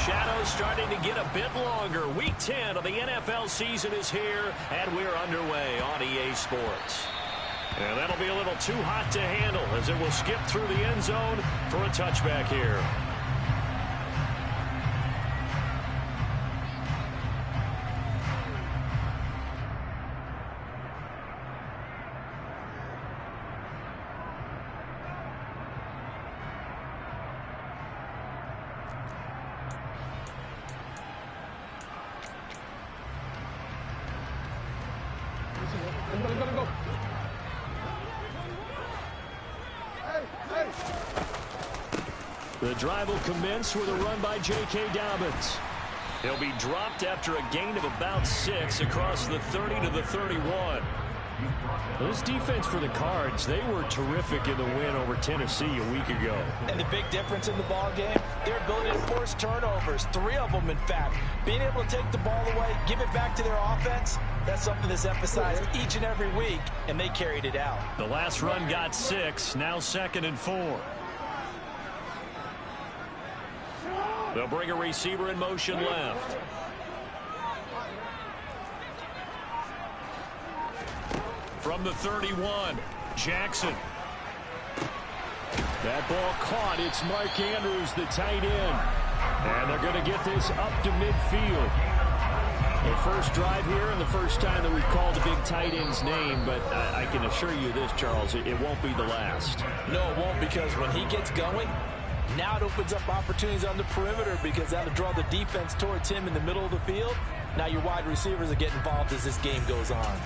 shadows starting to get a bit longer. Week 10 of the NFL season is here, and we're underway on EA Sports. And that'll be a little too hot to handle as it will skip through the end zone for a touchback here. Go. The drive will commence with a run by J.K. Dobbins. He'll be dropped after a gain of about 6 across the 30 to the 31. This defense for the Cards, they were terrific in the win over Tennessee a week ago. And the big difference in the ball game, their ability to force turnovers, 3 of them in fact. Being able to take the ball away, give it back to their offense, that's something that's emphasized each and every week, and they carried it out. The last run got 6, now 2nd and 4. They'll bring a receiver in motion left. From the 31, Jackson. That ball caught. It's Mark Andrews, the tight end. And they're going to get this up to midfield. The first drive here and the first time that we've called the big tight end's name, but I can assure you this, Charles, it won't be the last. No, it won't, because when he gets going, now it opens up opportunities on the perimeter because that'll draw the defense towards him in the middle of the field. Now your wide receivers are getting involved as this game goes on.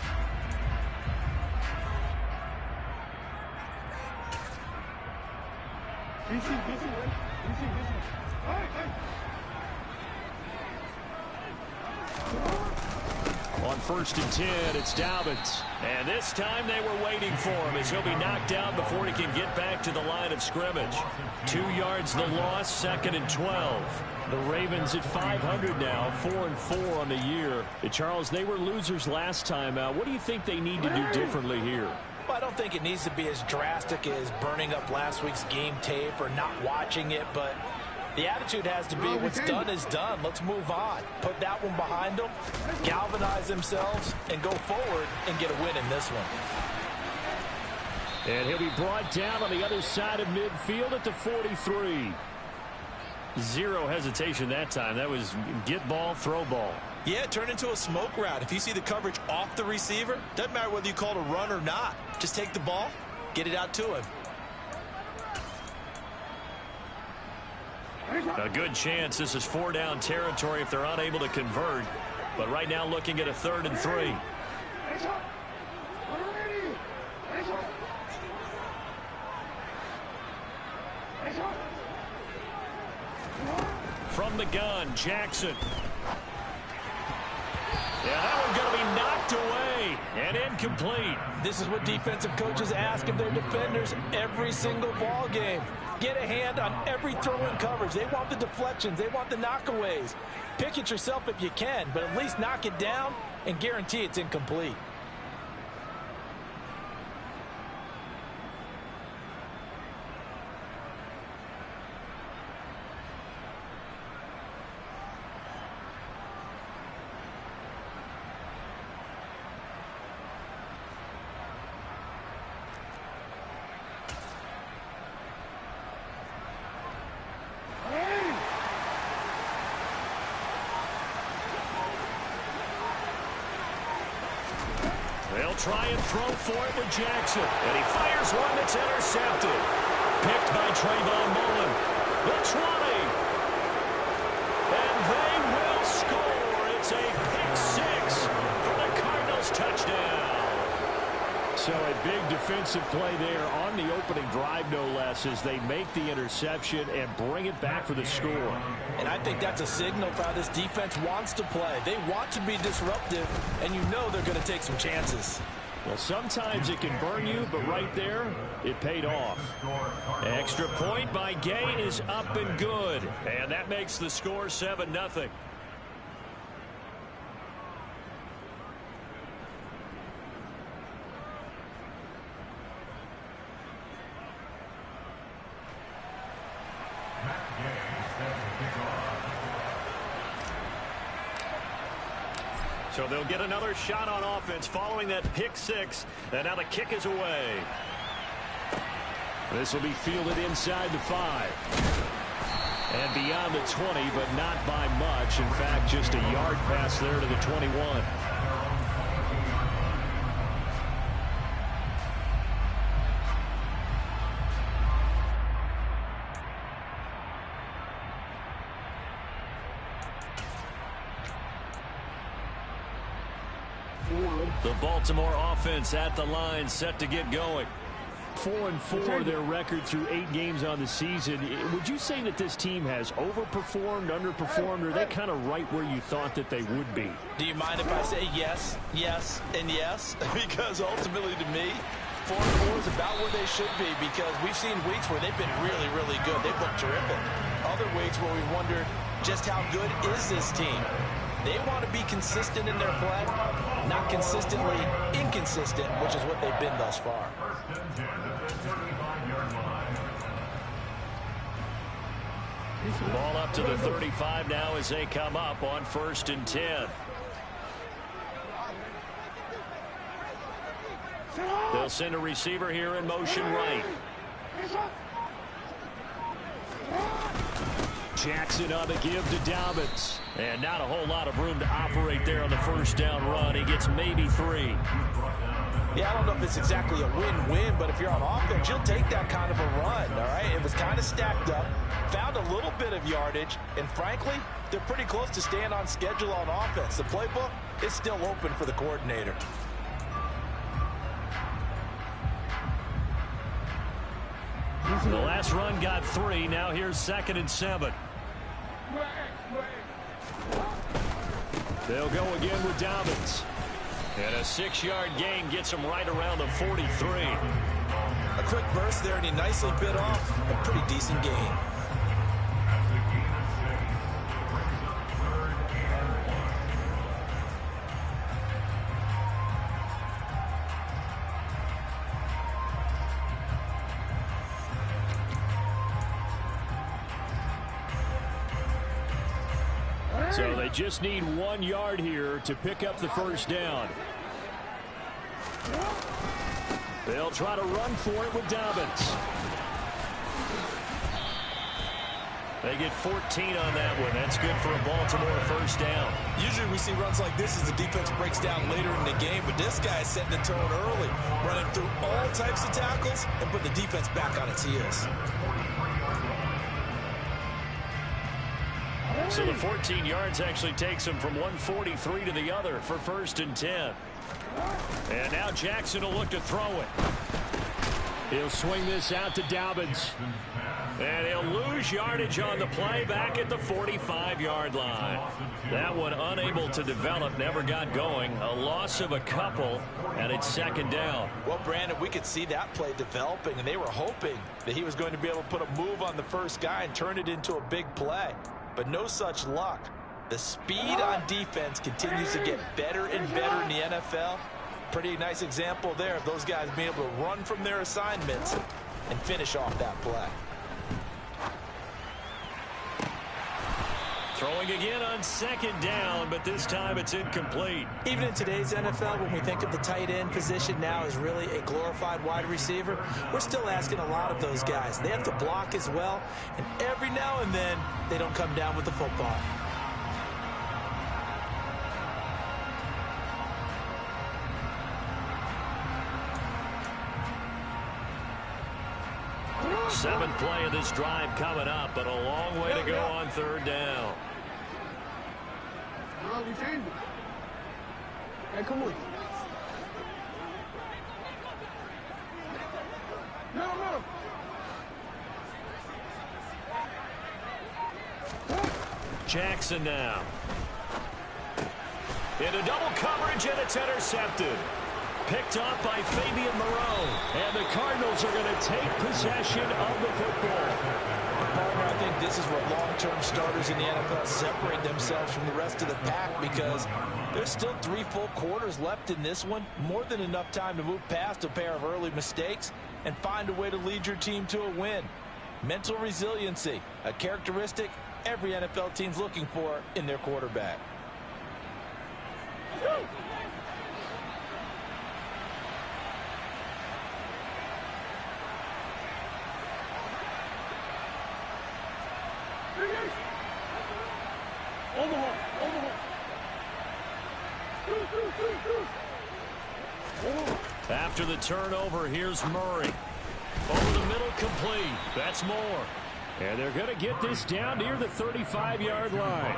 On 1st and 10, it's Dobbins. And this time they were waiting for him as he'll be knocked down before he can get back to the line of scrimmage. 2 yards the loss, 2nd and 12. The Ravens at 500 now, 4-4 on the year. Charles, they were losers last time out. What do you think they need to do differently here? Well, I don't think it needs to be as drastic as burning up last week's game tape or not watching it, but the attitude has to be what's done is done. Let's move on. Put that one behind them, galvanize themselves, and go forward and get a win in this one. And he'll be brought down on the other side of midfield at the 43. Zero hesitation that time. That was get ball, throw ball. Yeah, turn into a smoke route. If you see the coverage off the receiver, doesn't matter whether you call it a run or not. Just take the ball, get it out to him. A good chance this is 4-down territory if they're unable to convert. But right now looking at a 3rd and 3. From the gun, Jackson. Yeah, that one's going to be knocked away and incomplete. This is what defensive coaches ask of their defenders every single ball game. Get a hand on every throw in coverage. They want the deflections. They want the knockaways. Pick it yourself if you can, but at least knock it down and guarantee it's incomplete. They'll try and throw for it with Jackson. And he fires one that's intercepted. Picked by Trayvon Mullen. The 20. And they will score. It's a pick 6 for the Cardinals touchdown. So a big defensive play there on the opening drive, no less, as they make the interception and bring it back for the score. And I think that's a signal for how this defense wants to play. They want to be disruptive, and you know they're going to take some chances. Well, sometimes it can burn you, but right there, it paid off. Extra point by Gay is up and good. And that makes the score 7-0. So they'll get another shot on offense following that pick six. And now the kick is away. This will be fielded inside the 5. And beyond the 20, but not by much. In fact, just a yard pass there to the 21. The Baltimore offense at the line, set to get going. 4-4 their record through 8 games on the season. Would you say that this team has overperformed, underperformed, or are they kind of right where you thought that they would be? Do you mind if I say yes, yes, and yes? Because ultimately to me, 4-4 is about where they should be, because we've seen weeks where they've been really, really good. They've looked terrific. Other weeks where we've wondered just how good is this team. They want to be consistent in their play, not consistently inconsistent, which is what they've been thus far. Ball up to the 35 now as they come up on 1st and 10. They'll send a receiver here in motion right. Jackson on the give to Dobbins. And not a whole lot of room to operate there on the first down run. He gets maybe 3. Yeah, I don't know if it's exactly a win-win, but if you're on offense, you'll take that kind of a run, all right? It was kind of stacked up, found a little bit of yardage, and frankly, they're pretty close to staying on schedule on offense. The playbook is still open for the coordinator. The last run got 3. Now here's 2nd and 7. They'll go again with Dobbins. And a 6-yard gain gets him right around the 43. A quick burst there, and he nicely bit off a pretty decent gain. So they just need 1 yard here to pick up the first down. They'll try to run for it with Dobbins. They get 14 on that one. That's good for a Baltimore first down. Usually we see runs like this as the defense breaks down later in the game, but this guy is setting the tone early, running through all types of tackles and put the defense back on its heels. So the 14 yards actually takes him from 143 to the other for 1st and 10. And now Jackson will look to throw it. He'll swing this out to Dobbins. And he'll lose yardage on the play back at the 45-yard line. That one unable to develop, never got going. A loss of a couple, and it's 2nd down. Well, Brandon, we could see that play developing, and they were hoping that he was going to be able to put a move on the first guy and turn it into a big play. But no such luck. The speed on defense continues to get better and better in the NFL. Pretty nice example there of those guys being able to run from their assignments and finish off that play. Throwing again on 2nd down, but this time it's incomplete. Even in today's NFL, when we think of the tight end position now as really a glorified wide receiver, we're still asking a lot of those guys. They have to block as well, and every now and then they don't come down with the football. Seventh play of this drive coming up, but a long way to go on 3rd down. No, we changed it. Hey, come on. No. Jackson now. Into double coverage, and it's intercepted. Picked off by Fabian Moreau. And the Cardinals are going to take possession of the football. Partner, I think this is where long-term starters in the NFL separate themselves from the rest of the pack, because there's still 3 full quarters left in this one. More than enough time to move past a pair of early mistakes and find a way to lead your team to a win. Mental resiliency, a characteristic every NFL team's looking for in their quarterback. After the turnover, here's Murray. Over the middle, complete. That's more. And they're going to get this down near the 35-yard line.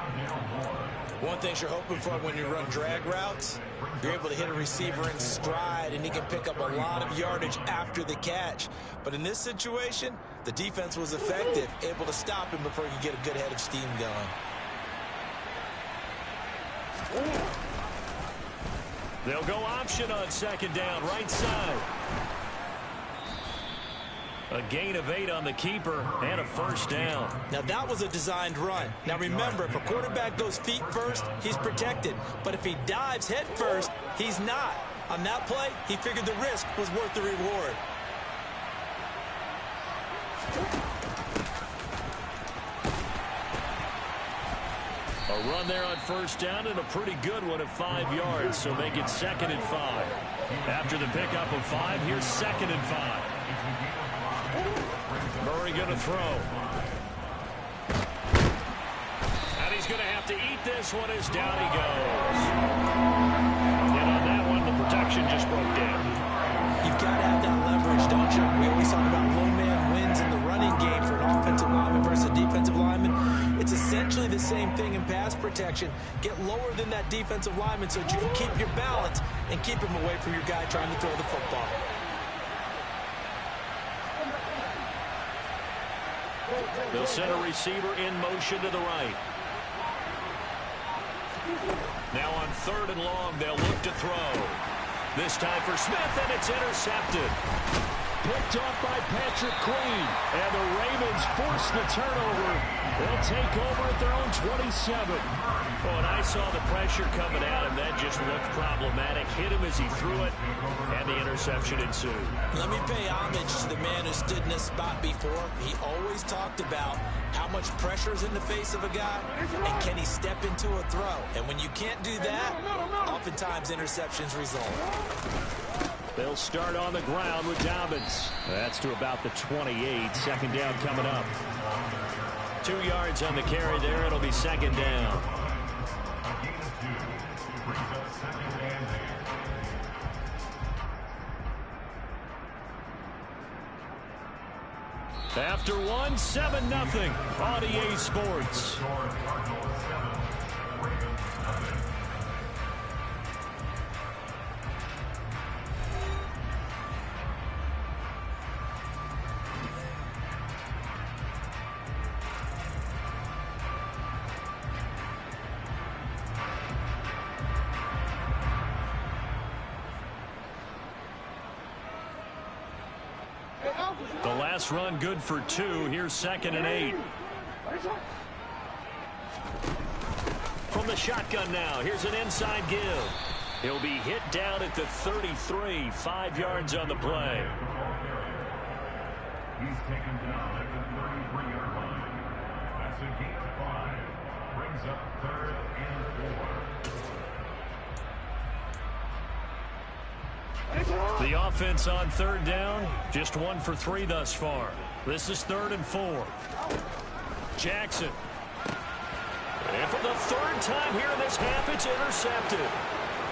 One thing you're hoping for when you run drag routes, you're able to hit a receiver in stride, and he can pick up a lot of yardage after the catch. But in this situation, the defense was effective, able to stop him before he could get a good head of steam going. They'll go option on second down, right side. A gain of 8 on the keeper and a first down. Now that was a designed run. Now remember, if a quarterback goes feet first, he's protected. But if he dives head first, he's not. On that play, he figured the risk was worth the reward. A run there on first down and a pretty good one at 5 yards, so make it 2nd and 5. After the pickup of 5, here's 2nd and 5. Murray going to throw. And he's going to have to eat this one as down he goes. And on that one, the protection just broke down. You've got to have that leverage, don't you? We always talk about low man wins in the running game for an offensive lineman versus a defensive lineman. It's essentially the same thing in pass protection. Get lower than that defensive lineman so that you can keep your balance and keep him away from your guy trying to throw the football. They'll send a receiver in motion to the right. Now on 3rd and long, they'll look to throw. This time for Smith, and it's intercepted. Picked off by Patrick Queen. And the Ravens force the turnover. They'll take over at their own 27. Oh, and I saw the pressure coming at him. That just looked problematic. Hit him as he threw it, and the interception ensued. Let me pay homage to the man who stood in this spot before. He always talked about how much pressure is in the face of a guy, and can he step into a throw. And when you can't do that, oftentimes interceptions result. They'll start on the ground with Dobbins. That's to about the 28. 2nd down coming up. 2 yards on the carry there. It'll be 2nd down. After one, 7-0 on EA Sports. The last run good for 2. Here's 2nd and 8. From the shotgun now, here's an inside give. He'll be hit down at the 33, 5 yards on the play. He's taken down at the 33-yard line. That's a gain of 5. Brings up 3rd and 4. The offense on 3rd down, just 1 for 3 thus far. This is 3rd and 4. Jackson. And for the 3rd time here in this half, it's intercepted.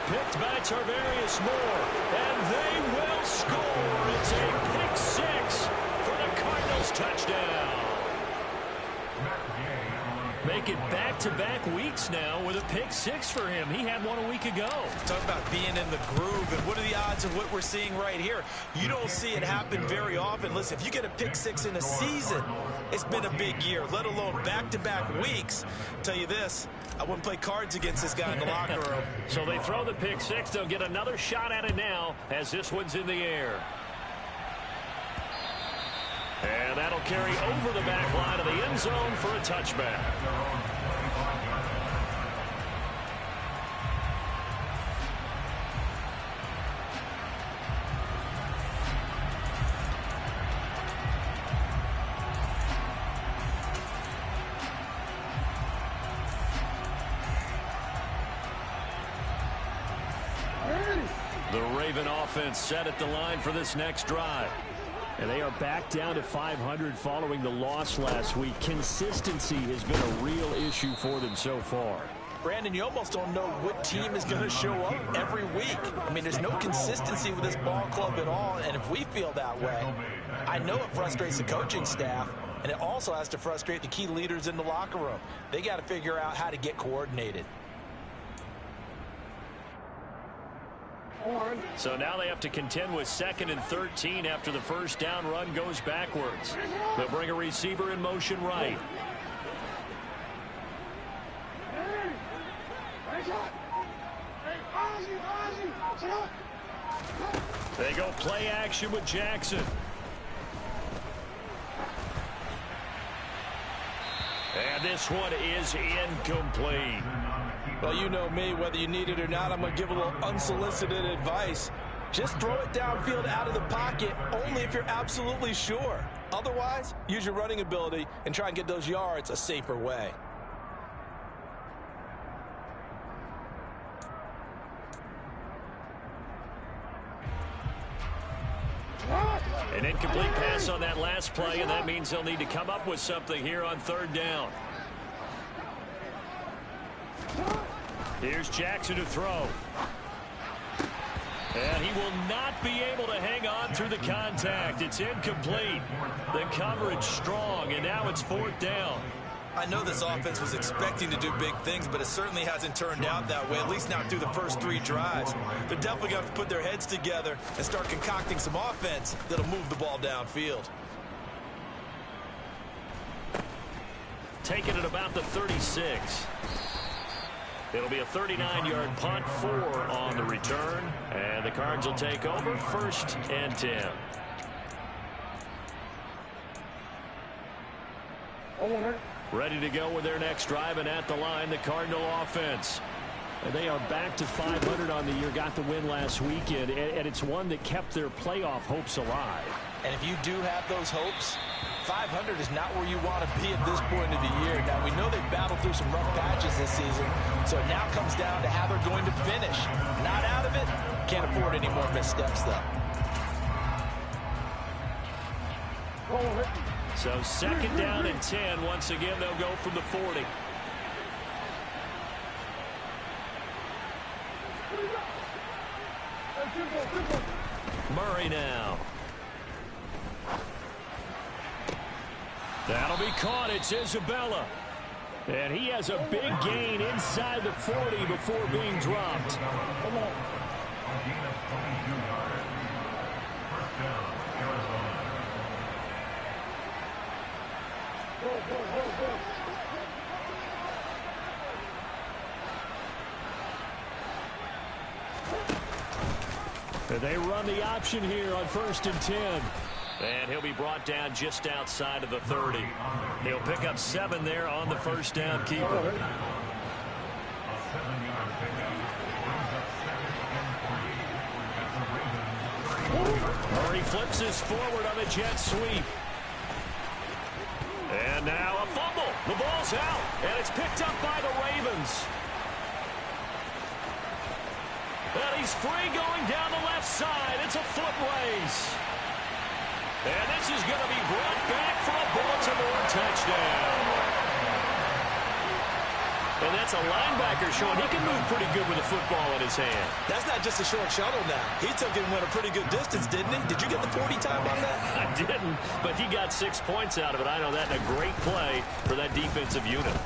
Picked by Tarvarius Moore, and they will score. It's a pick 6 for the Cardinals touchdown. Make it back-to-back weeks now with a pick 6 for him. He had one a week ago. Talk about being in the groove, and what are the odds of what we're seeing right here? You don't see it happen very often. Listen, if you get a pick 6 in a season, it's been a big year, let alone back-to-back weeks. I'll tell you this, I wouldn't play cards against this guy in the locker room. So they throw the pick 6. They'll get another shot at it now as this one's in the air. And that'll carry over the back line of the end zone for a touchback. Raven offense set at the line for this next drive. And they are back down to 500 following the loss last week. Consistency has been a real issue for them so far. Brandon, you almost don't know what team is going to show up every week. I mean, there's no consistency with this ball club at all, and if we feel that way, I know it frustrates the coaching staff, and it also has to frustrate the key leaders in the locker room. They got to figure out how to get coordinated. So now they have to contend with 2nd and 13 after the first down run goes backwards. They'll bring a receiver in motion right. They go play action with Jackson. And this one is incomplete. Well, you know me, whether you need it or not, I'm going to give a little unsolicited advice. Just throw it downfield out of the pocket, only if you're absolutely sure. Otherwise, use your running ability and try and get those yards a safer way. An incomplete pass on that last play, and that means they'll need to come up with something here on 3rd down. Here's Jackson to throw. And he will not be able to hang on through the contact. It's incomplete. The coverage strong, and now it's 4th down. I know this offense was expecting to do big things, but it certainly hasn't turned out that way, at least not through the first 3 drives. They're definitely going to have to put their heads together and start concocting some offense that'll move the ball downfield. Taking it about the 36. It'll be a 39-yard punt, 4 on the return, and the Cards will take over 1st and 10. Ready to go with their next drive, and at the line, the Cardinal offense. And they are back to 500 on the year, got the win last weekend, and it's one that kept their playoff hopes alive. And if you do have those hopes, 500 is not where you want to be at this point of the year. Now, we know they've battled through some rough patches this season, so it now comes down to how they're going to finish. Not out of it. Can't afford any more missteps, though. So 2nd down and 10. Once again, they'll go from the 40. Murray now. That'll be caught. It's Isabella. And he has a big gain inside the 40 before being dropped. A gain of 22 yards. 1st down, Arizona. And they run the option here on 1st and 10. And he'll be brought down just outside of the 30. He'll pick up 7 there on the first down keeper. A 7-yard pickup brings up 2nd and 3. Murray flips this forward on a jet sweep. And now a fumble. The ball's out, and it's picked up by the Ravens. And he's free going down the left side. It's a foot race. And this is going to be brought back for a Baltimore touchdown. And that's a linebacker showing he can move pretty good with a football in his hand. That's not just a short shuttle now. He took it and went a pretty good distance, didn't he? Did you get the 40 time on that? I didn't, but he got 6 points out of it. I know that, and a great play for that defensive unit.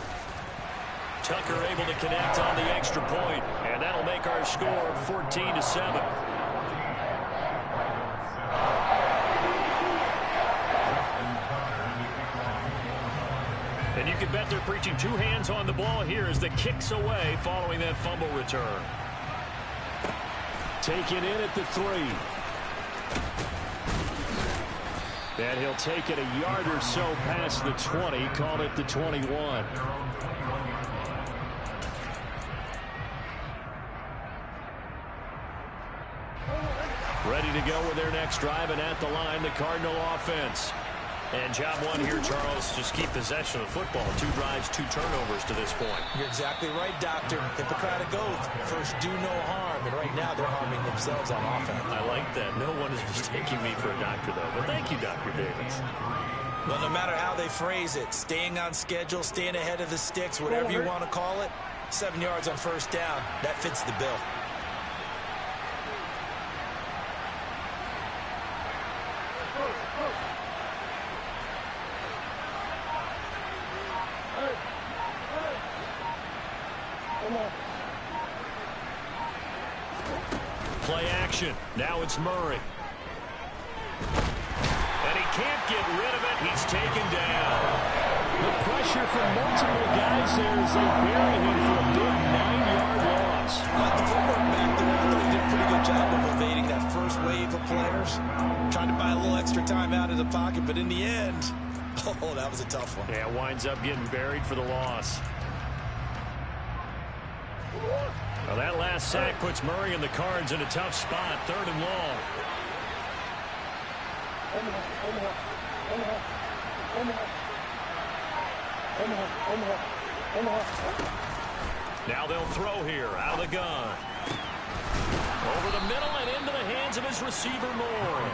Tucker able to connect on the extra point, and that'll make our score 14-7. And you can bet they're preaching 2 hands on the ball here as the kicks away following that fumble return. Taken in at the 3. And he'll take it a yard or so past the 20, call it the 21. Ready to go with their next drive, and at the line, the Cardinal offense. And job one here, Charles, just keep possession of the football. 2 drives, 2 turnovers to this point. You're exactly right, Doctor. Hippocratic oath. First, do no harm. And right now, they're harming themselves on offense. I like that. No one is mistaking me for a doctor, though. But thank you, Dr. Davis. Well, no matter how they phrase it, staying on schedule, staying ahead of the sticks, whatever you want to call it, 7 yards on first down, that fits the bill. Play action. Now it's Murray. And he can't get rid of it. He's taken down. The pressure from multiple guys there as they bury him for a big 9-yard loss. Got the footwork back there. I thought he did a pretty good job of evading that first wave of players. Trying to buy a little extra time out of the pocket, but in the end, oh, that was a tough one. Yeah, winds up getting buried for the loss. Well, that last sack puts Murray and the Cards in a tough spot. 3rd and long. Now they'll throw here out of the gun. Over the middle and into the hands of his receiver, Moore.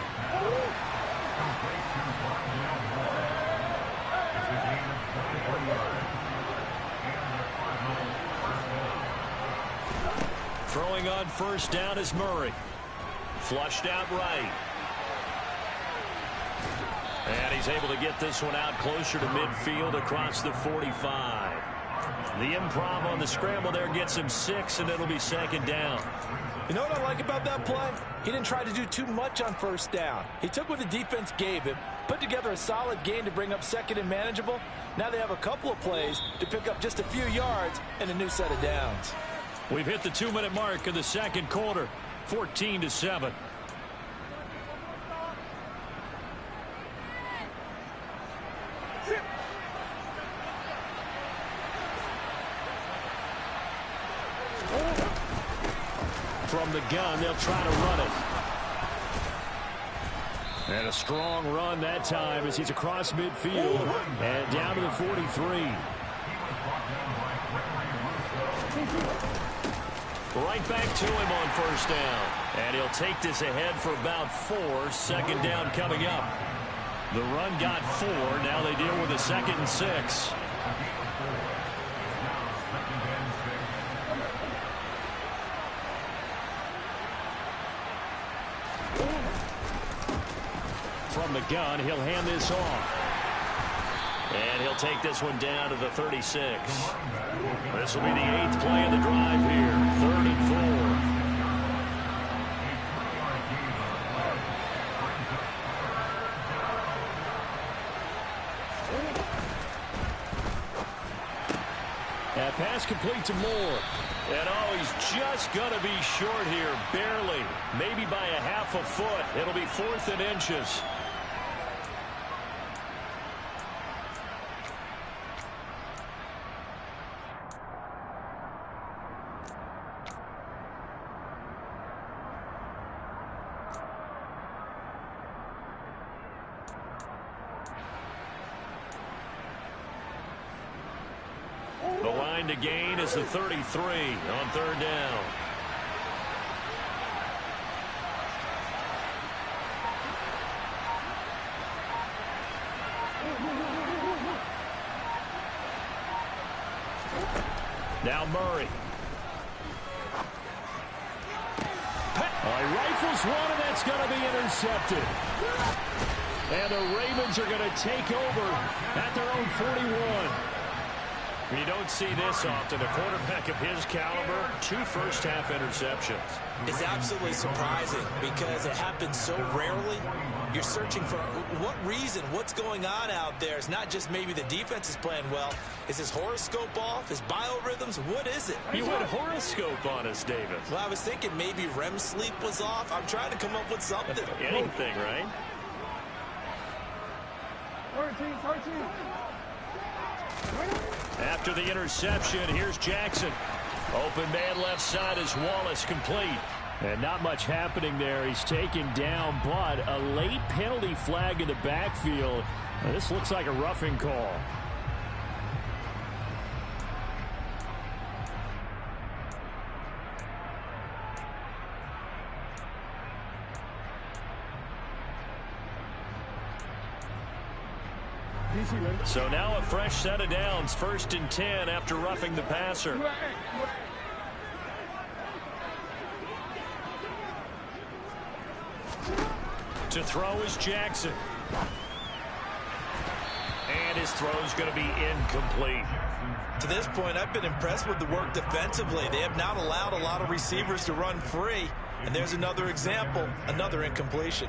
Throwing on first down is Murray. Flushed out right. And he's able to get this one out closer to midfield across the 45. The improv on the scramble there gets him 6, and it'll be 2nd down. You know what I like about that play? He didn't try to do too much on first down. He took what the defense gave him, put together a solid game to bring up 2nd and manageable. Now they have a couple of plays to pick up just a few yards and a new set of downs. We've hit the 2-minute mark in the 2nd quarter, 14-7. From the gun, they'll try to run it. And a strong run that time as he's across midfield and down to the 43. Right back to him on first down. And he'll take this ahead for about 4. 2nd down coming up. The run got 4. Now they deal with a 2nd and 6. From the gun, he'll hand this off. And he'll take this one down to the 36. This will be the 8th play of the drive here. 3rd and 4. That pass complete to Moore. And oh, he's just going to be short here, barely. Maybe by a half a foot. It'll be 4th and inches. The line to gain is the 33 on 3rd down. Now Murray. He rifles one, and that's going to be intercepted. And the Ravens are going to take over at their own 41. You don't see this often. A quarterback of his caliber, 2 first-half interceptions. It's absolutely surprising because it happens so rarely. You're searching for what reason, what's going on out there. It's not just maybe the defense is playing well. Is his horoscope off? His biorhythms? What is it? You went horoscope on us, David. Well, I was thinking maybe REM sleep was off. I'm trying to come up with something. Anything, right? 13. After the interception, here's Jackson. Open man left side is Wallace, complete. And not much happening there. He's taken down, but a late penalty flag in the backfield. Now, this looks like a roughing call. So now a fresh set of downs, 1st and 10 after roughing the passer. To throw is Jackson. And his throw's going to be incomplete. To this point, I've been impressed with the work defensively. They have not allowed a lot of receivers to run free. And there's another example, another incompletion.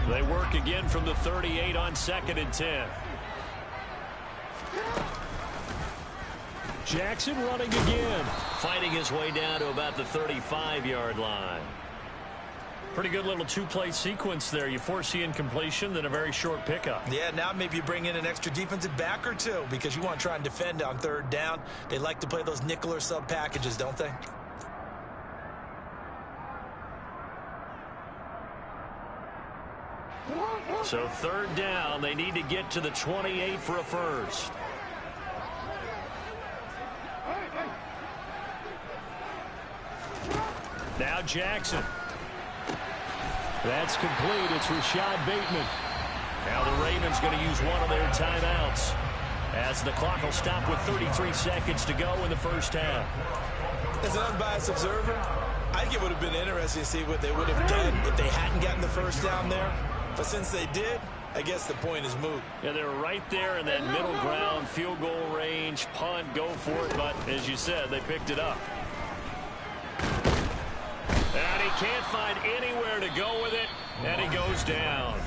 They work again from the 38 on 2nd and 10. Jackson running again. Fighting his way down to about the 35-yard line. Pretty good little two-play sequence there. You force the incompletion, then a very short pickup. Yeah, now maybe you bring in an extra defensive back or two because you want to try and defend on 3rd down. They like to play those nickel or sub packages, don't they? So 3rd down, they need to get to the 28 for a first. Now Jackson. That's complete. It's Rashad Bateman. Now the Ravens going to use one of their timeouts as the clock will stop with 33 seconds to go in the 1st half. As an unbiased observer, I think it would have been interesting to see what they would have done if they hadn't gotten the 1st down there. But since they did, I guess the point is moot. Yeah, they're right there in that middle ground, field goal range, punt, go for it. But as you said, they picked it up. And he can't find anywhere to go with it, and he goes down.